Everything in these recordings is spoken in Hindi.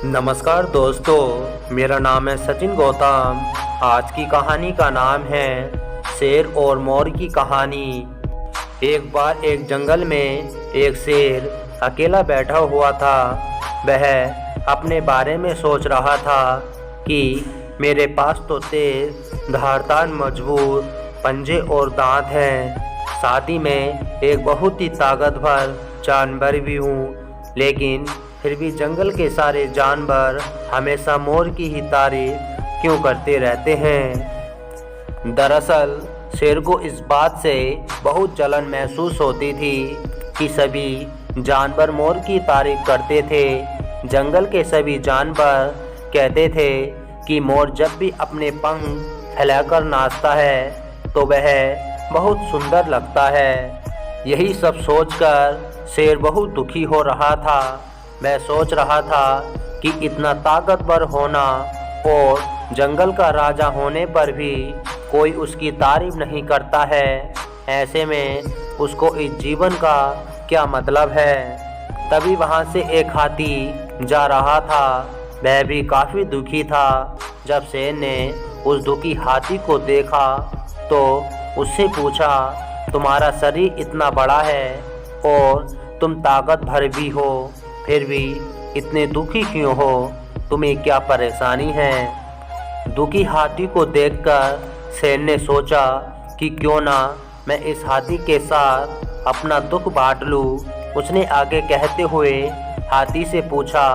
नमस्कार दोस्तों, मेरा नाम है सचिन गौतम। आज की कहानी का नाम है शेर और मोर की कहानी। एक बार एक जंगल में एक शेर अकेला बैठा हुआ था। वह अपने बारे में सोच रहा था कि मेरे पास तो तेज धारदार मजबूत पंजे और दांत हैं, साथ ही में एक बहुत ही ताकतवर जानवर भी हूँ, लेकिन फिर भी जंगल के सारे जानवर हमेशा मोर की ही तारीफ क्यों करते रहते हैं। दरअसल शेर को इस बात से बहुत जलन महसूस होती थी कि सभी जानवर मोर की तारीफ करते थे। जंगल के सभी जानवर कहते थे कि मोर जब भी अपने पंख फैलाकर नाचता है तो वह बहुत सुंदर लगता है। यही सब सोचकर शेर बहुत दुखी हो रहा था। मैं सोच रहा था कि इतना ताकतवर होना और जंगल का राजा होने पर भी कोई उसकी तारीफ नहीं करता है, ऐसे में उसको इस जीवन का क्या मतलब है। तभी वहाँ से एक हाथी जा रहा था। वह भी काफ़ी दुखी था। जब शेर ने उस दुखी हाथी को देखा तो उससे पूछा, तुम्हारा शरीर इतना बड़ा है और तुम ताकतवर भी हो, फिर भी इतने दुखी क्यों हो? तुम्हें क्या परेशानी है? दुखी हाथी को देखकर शेर ने सोचा कि क्यों ना मैं इस हाथी के साथ अपना दुख बांट लूं। उसने आगे कहते हुए हाथी से पूछा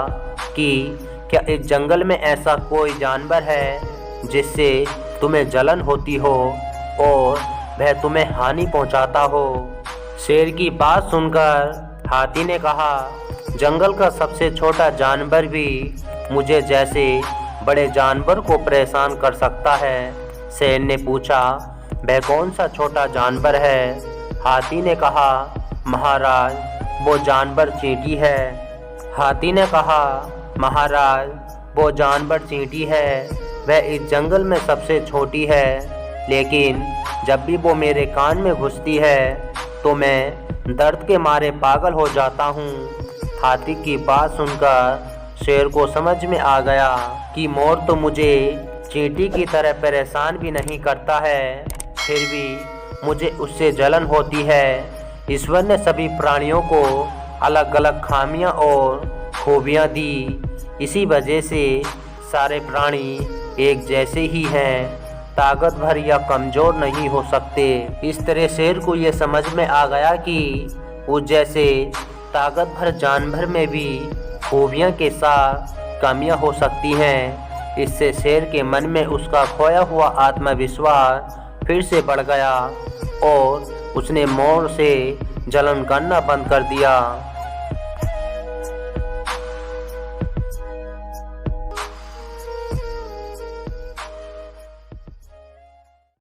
कि क्या इस जंगल में ऐसा कोई जानवर है जिससे तुम्हें जलन होती हो और वह तुम्हें हानि पहुंचाता हो? शेर की बात सुनकर हाथी ने कहा, जंगल का सबसे छोटा जानवर भी मुझे जैसे बड़े जानवर को परेशान कर सकता है। शेर ने पूछा, वह कौन सा छोटा जानवर है? हाथी ने कहा, महाराज वो जानवर चींटी है। हाथी ने कहा, महाराज वो जानवर चींटी है, वह इस जंगल में सबसे छोटी है, लेकिन जब भी वो मेरे कान में घुसती है तो मैं दर्द के मारे पागल हो जाता हूँ। हाथी की बात सुनकर शेर को समझ में आ गया कि मोर तो मुझे चींटी की तरह परेशान भी नहीं करता है, फिर भी मुझे उससे जलन होती है। ईश्वर ने सभी प्राणियों को अलग अलग खामियां और खूबियां दी, इसी वजह से सारे प्राणी एक जैसे ही हैं, ताकतवर या कमज़ोर नहीं हो सकते। इस तरह शेर को ये समझ में आ गया कि उस जैसे ताकतवर जानवर में भी खूबियाँ के साथ कमियाँ हो सकती हैं। इससे शेर के मन में उसका खोया हुआ आत्मविश्वास फिर से बढ़ गया और उसने मोर से जलन करना बंद कर दिया।